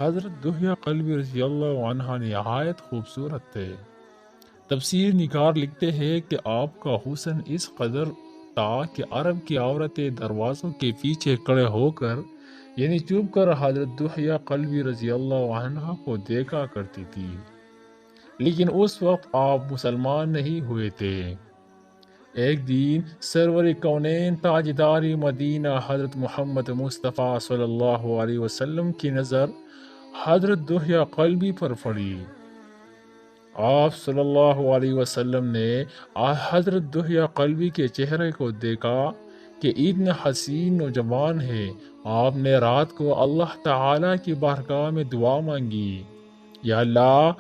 حضرت دحیہ قلبی رضی اللہ عنہ نہایت خوبصورت تھے۔ تفسیر نگار لکھتے ہیں کہ آپ کا حسن اس قدر تھا کہ عرب کی عورتیں دروازوں کے پیچھے کھڑے ہو کر یعنی چپ کر حضرت دحیہ قلبی رضی اللہ عنہ کو دیکھا کرتی تھی، لیکن اس وقت آپ مسلمان نہیں ہوئے تھے۔ ایک دن سرور کونین تاجدار مدینہ حضرت محمد مصطفیٰ صلی اللہ علیہ وسلم کی نظر حضرت دحیہ قلبی پر پڑی۔ آپ صلی اللہ علیہ وسلم نے حضرت دحیہ قلبی کے چہرے کو دیکھا کہ اتنا حسین نوجوان ہے۔ آپ نے رات کو اللہ تعالیٰ کی بارگاہ میں دعا مانگی، یا اللہ،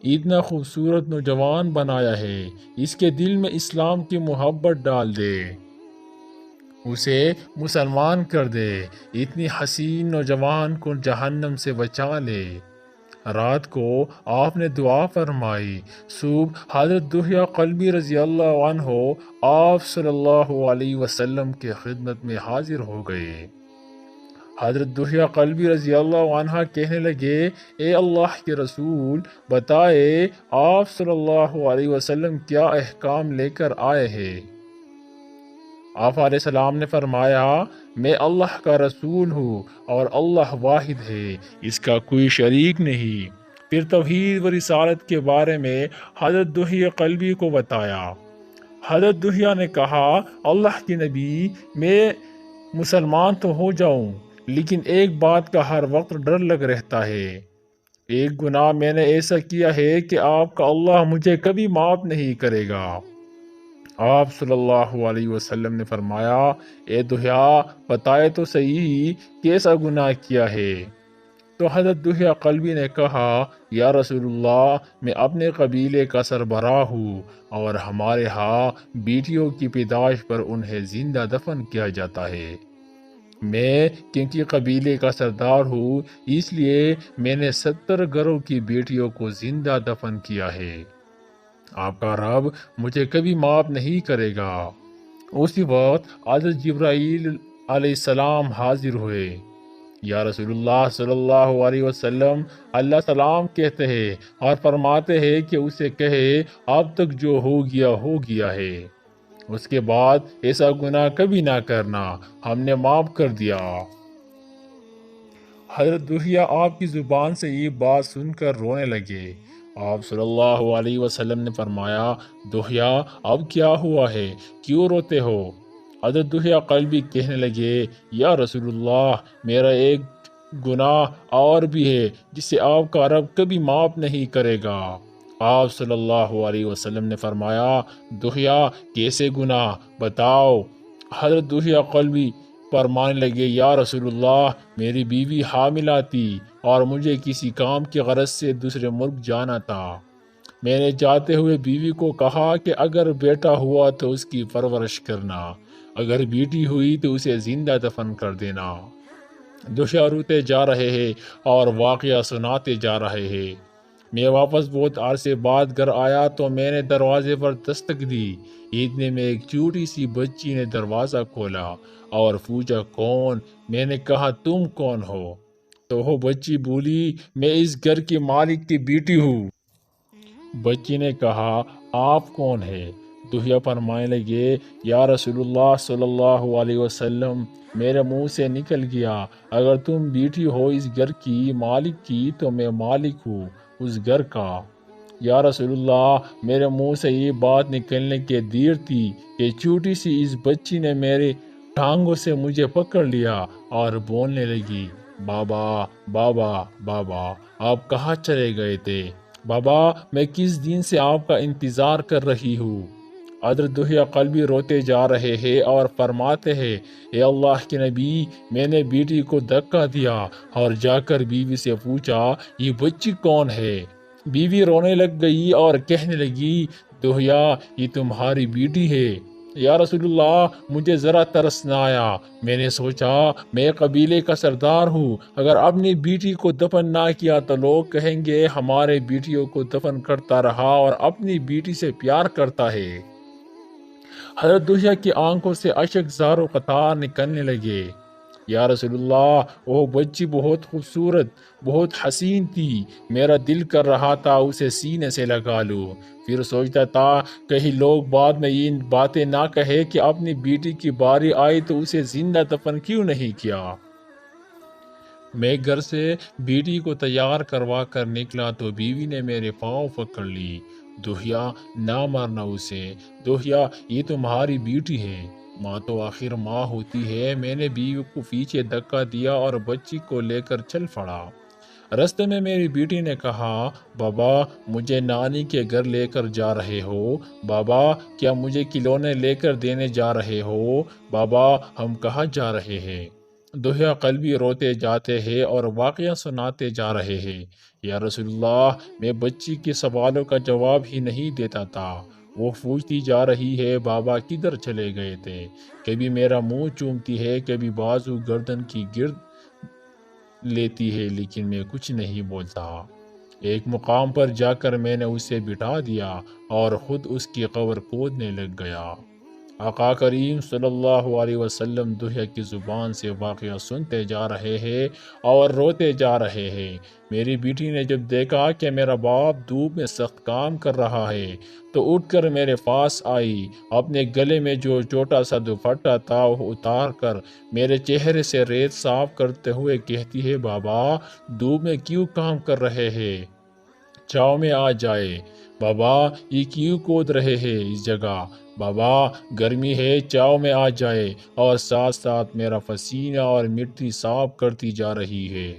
اتنا خوبصورت نوجوان بنایا ہے، اس کے دل میں اسلام کی محبت ڈال دے، اسے مسلمان کر دے، اتنی حسین نوجوان کو جہنم سے بچا لے۔ رات کو آپ نے دعا فرمائی۔ صبح حضرت دحیہ قلبی رضی اللہ عنہ آپ صلی اللہ علیہ وسلم کے خدمت میں حاضر ہو گئے۔ حضرت دحیہ قلبی رضی اللہ عنہ کہنے لگے، اے اللہ کے رسول، بتائے آپ صلی اللہ علیہ وسلم کیا احکام لے کر آئے ہیں؟ آپ علیہ السلام نے فرمایا، میں اللہ کا رسول ہوں اور اللہ واحد ہے، اس کا کوئی شریک نہیں۔ پھر توحید و رسالت کے بارے میں حضرت دحیہ قلبی کو بتایا۔ حضرت دحیہ نے کہا، اللہ کے نبی، میں مسلمان تو ہو جاؤں، لیکن ایک بات کا ہر وقت ڈر لگ رہتا ہے۔ ایک گناہ میں نے ایسا کیا ہے کہ آپ کا اللہ مجھے کبھی معاف نہیں کرے گا۔ آپ صلی اللہ علیہ وسلم نے فرمایا، اے دحیہ، بتائے تو صحیح کیسا گناہ کیا ہے؟ تو حضرت دحیہ قلبی نے کہا، یا رسول اللہ، میں اپنے قبیلے کا سربراہ ہوں اور ہمارے ہاں بیٹیوں کی پیدائش پر انہیں زندہ دفن کیا جاتا ہے۔ میں کیونکہ قبیلے کا سردار ہوں، اس لیے میں نے 70 گھروں کی بیٹیوں کو زندہ دفن کیا ہے۔ آپ کا رب مجھے کبھی معاف نہیں کرے گا۔ اسی وقت حضرت جبرائیل علیہ السلام حاضر ہوئے۔ یا رسول اللہ صلی اللہ علیہ وسلم، اللہ سلام کہتے ہیں اور فرماتے ہیں کہ اسے کہے، اب تک جو ہو گیا ہے، اس کے بعد ایسا گناہ کبھی نہ کرنا، ہم نے معاف کر دیا۔ حضرت دحیہ آپ کی زبان سے یہ بات سن کر رونے لگے۔ آپ صلی اللہ علیہ وسلم نے فرمایا، دحیہ، اب کیا ہوا ہے، کیوں روتے ہو؟ حضرت دحیہ قلبی کہنے لگے، یا رسول اللہ، میرا ایک گناہ اور بھی ہے جسے آپ کا رب کبھی معاف نہیں کرے گا۔ آپ صلی اللہ علیہ وسلم نے فرمایا، دحیہ، کیسے گناہ، بتاؤ؟ حضرت دحیہ قلبی فرمانے لگے، یا رسول اللہ، میری بیوی حاملہ تھی اور مجھے کسی کام کی غرض سے دوسرے ملک جانا تھا۔ میں نے جاتے ہوئے بیوی کو کہا کہ اگر بیٹا ہوا تو اس کی پرورش کرنا، اگر بیٹی ہوئی تو اسے زندہ دفن کر دینا۔ دحیہ روتے جا رہے ہیں اور واقعہ سناتے جا رہے ہیں۔ میں واپس بہت عرصے بعد گھر آیا تو میں نے دروازے پر دستک دی۔ اتنے میں ایک چھوٹی سی بچی نے دروازہ کھولا اور پوچھا، کون؟ میں نے کہا، تم کون ہو؟ تو وہ بچی بولی، میں اس گھر کے مالک کی بیٹی ہوں۔ بچی نے کہا، آپ کون ہے؟ دحیہ فرمانے لگے، یا رسول اللہ صلی اللہ علیہ وسلم، میرے منہ سے نکل گیا، اگر تم بیٹی ہو اس گھر کی مالک کی تو میں مالک ہوں اس گھر کا۔ یا رسول اللہ، میرے منہ سے یہ بات نکلنے کی دیر تھی کہ چھوٹی سی اس بچی نے میرے ٹانگوں سے مجھے پکڑ لیا اور بولنے لگی، بابا بابا بابا، آپ کہاں چلے گئے تھے؟ بابا، میں کس دن سے آپ کا انتظار کر رہی ہوں۔ حضرت دحیہ قلبی روتے جا رہے ہیں اور فرماتے ہیں، اے اللہ کے نبی، میں نے بیٹی کو دھکا دیا اور جا کر بیوی سے پوچھا، یہ بچی کون ہے؟ بیوی رونے لگ گئی اور کہنے لگی، دحیہ، یہ تمہاری بیٹی ہے۔ یا رسول اللہ، مجھے ذرا ترس نہ آیا، میں نے سوچا میں قبیلے کا سردار ہوں، اگر اپنی بیٹی کو دفن نہ کیا تو لوگ کہیں گے ہمارے بیٹیوں کو دفن کرتا رہا اور اپنی بیٹی سے پیار کرتا ہے۔ حضرت دحیہ کی آنکھوں سے اشک زار و قطار نکلنے لگے۔ یا رسول اللہ وہ بچی بہت خوبصورت، بہت حسین تھی، میرا دل کر رہا تھا اسے سینے سے لگا لوں۔ پھر سوچتا تھا کہیں لوگ بعد میں یہ باتیں نہ کہے کہ اپنی بیٹی کی باری آئی تو اسے زندہ دفن کیوں نہیں کیا۔ میں گھر سے بیٹی کو تیار کروا کر نکلا تو بیوی نے میرے پاؤں پکڑ لی۔ دوہیا نہ مارنا اسے، دوہیا یہ تمہاری بیٹی ہے، ماں تو آخر ماں ہوتی ہے۔ میں نے بیوی کو پیچھے دھکا دیا اور بچی کو لے کر چل پڑا۔ رستے میں میری بیٹی نے کہا، بابا مجھے نانی کے گھر لے کر جا رہے ہو؟ بابا کیا مجھے کھلونے لے کر دینے جا رہے ہو؟ بابا ہم کہاں جا رہے ہیں؟ دوہیا قلبی روتے جاتے ہیں اور واقعہ سناتے جا رہے ہیں۔ یا رسول اللہ میں بچی کے سوالوں کا جواب ہی نہیں دیتا تھا۔ وہ پوچھتی جا رہی ہے بابا کدھر چلے گئے تھے؟ کبھی میرا منہ چومتی ہے، کبھی بازو گردن کی گرد لیتی ہے، لیکن میں کچھ نہیں بولتا۔ ایک مقام پر جا کر میں نے اسے بٹھا دیا اور خود اس کی قبر کھودنے لگ گیا۔ آقا کریم صلی اللہ علیہ وسلم دوہیا کی زبان سے واقعہ سنتے جا رہے ہیں اور روتے جا رہے ہیں۔ میری بیٹی نے جب دیکھا کہ میرا باپ دھوپ میں سخت کام کر رہا ہے تو اٹھ کر میرے پاس آئی، اپنے گلے میں جو چھوٹا سا دوپٹہ تھا وہ اتار کر میرے چہرے سے ریت صاف کرتے ہوئے کہتی ہے، بابا دھوپ میں کیوں کام کر رہے ہیں؟ چھاؤں میں آ جائے۔ بابا یہ کیوں کود رہے ہیں اس جگہ؟ بابا گرمی ہے، چھاؤں میں آ جائے۔ اور ساتھ ساتھ میرا پسینہ اور مٹی صاف کرتی جا رہی ہے،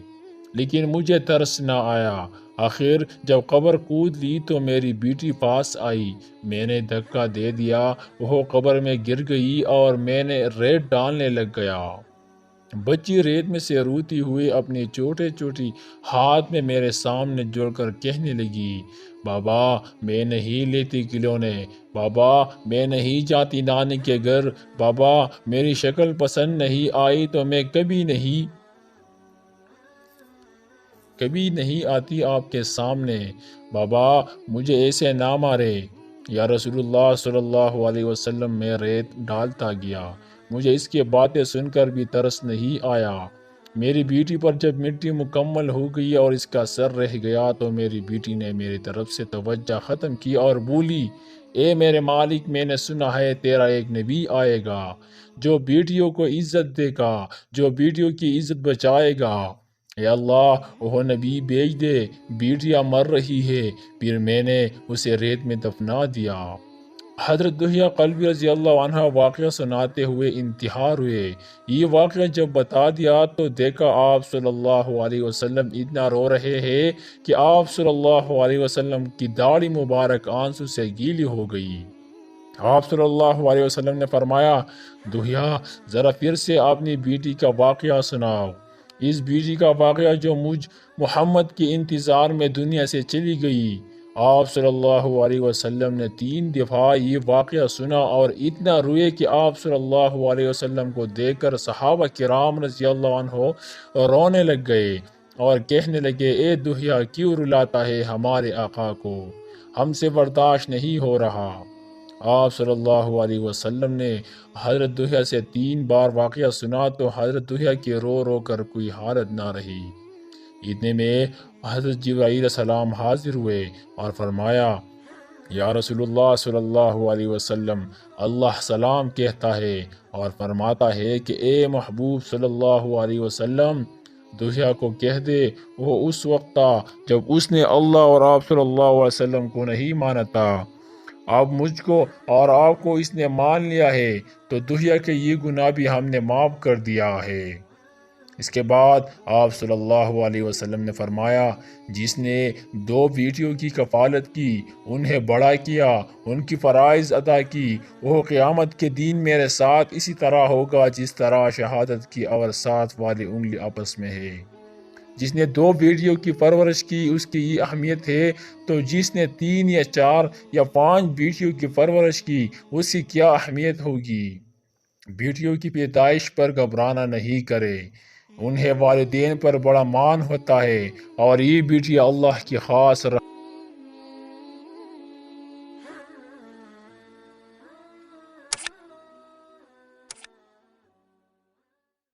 لیکن مجھے ترس نہ آیا۔ آخر جب قبر کود لی تو میری بیٹی پاس آئی، میں نے دھکا دے دیا، وہ قبر میں گر گئی اور میں نے ریت ڈالنے لگ گیا۔ بچی ریت میں سے روتی ہوئی اپنی چھوٹے چھوٹی ہاتھ میں میرے سامنے جوڑ کر کہنے لگی، بابا میں نہیں لیتی کھلونے، بابا میں نہیں جاتی نانی کے گھر، بابا میری شکل پسند نہیں آئی تو میں کبھی نہیں آتی آپ کے سامنے، بابا مجھے ایسے نہ مارے۔ یا رسول اللہ صلی اللہ علیہ وسلم میں ریت ڈالتا گیا، مجھے اس کی باتیں سن کر بھی ترس نہیں آیا۔ میری بیٹی پر جب مٹی مکمل ہو گئی اور اس کا سر رہ گیا تو میری بیٹی نے میری طرف سے توجہ ختم کی اور بولی، اے میرے مالک میں نے سنا ہے تیرا ایک نبی آئے گا جو بیٹیوں کو عزت دے گا، جو بیٹیوں کی عزت بچائے گا۔ اے اللہ وہ نبی بھیج دے، بیٹیاں مر رہی ہے۔ پھر میں نے اسے ریت میں دفنا دیا۔ حضرت دوہیا قلبی رضی اللہ عنہ واقعہ سناتے ہوئے انتحار ہوئے۔ یہ واقعہ جب بتا دیا تو دیکھا آپ صلی اللہ علیہ وسلم اتنا رو رہے ہیں کہ آپ صلی اللہ علیہ وسلم کی داڑھی مبارک آنسو سے گیلی ہو گئی۔ آپ صلی اللہ علیہ وسلم نے فرمایا، دوہیا ذرا پھر سے اپنی بیٹی کا واقعہ سناؤ، اس بیٹی کا واقعہ جو مجھ محمد کے انتظار میں دنیا سے چلی گئی۔ آپ صلی اللہ علیہ وسلم نے 3 دفعہ یہ واقعہ سنا اور اتنا روئے کہ آپ صلی اللہ علیہ وسلم کو دیکھ کر صحابہ کرام رضی اللہ عنہ رونے لگ گئے اور کہنے لگے، اے دوہیا کیوں رلاتا ہے ہمارے آقا کو، ہم سے برداشت نہیں ہو رہا۔ آپ صلی اللہ علیہ وسلم نے حضرت دوہیا سے 3 بار واقعہ سنا تو حضرت دوہیا کی رو رو کر کوئی حالت نہ رہی۔ اتنے میں حضرت جبرائیل علیہ السلام حاضر ہوئے اور فرمایا، یا رسول اللہ صلی اللہ علیہ وسلم اللہ سلام کہتا ہے اور فرماتا ہے کہ اے محبوب صلی اللہ علیہ وسلم دوہیا کو کہہ دے وہ اس وقت تھا جب اس نے اللہ اور آپ صلی اللہ علیہ وسلم کو نہیں مانا تھا، اب مجھ کو اور آپ کو اس نے مان لیا ہے تو دوہیا کے یہ گناہ بھی ہم نے معاف کر دیا ہے۔ اس کے بعد آپ صلی اللہ علیہ وسلم نے فرمایا، جس نے 2 بیٹیوں کی کفالت کی، انہیں بڑا کیا، ان کی فرائض ادا کی، وہ قیامت کے دن میرے ساتھ اسی طرح ہوگا جس طرح شہادت کی اور 7 والی انگلی آپس میں ہے۔ جس نے 2 بیٹیوں کی پرورش کی اس کی یہ اہمیت ہے، تو جس نے 3 یا 4 یا 5 بیٹیوں کی پرورش کی اس کی کیا اہمیت ہوگی۔ بیٹیوں کی پیدائش پر گھبرانا نہیں کرے، انہیں والدین پر بڑا مان ہوتا ہے اور یہ بیٹیاں اللہ کی خاص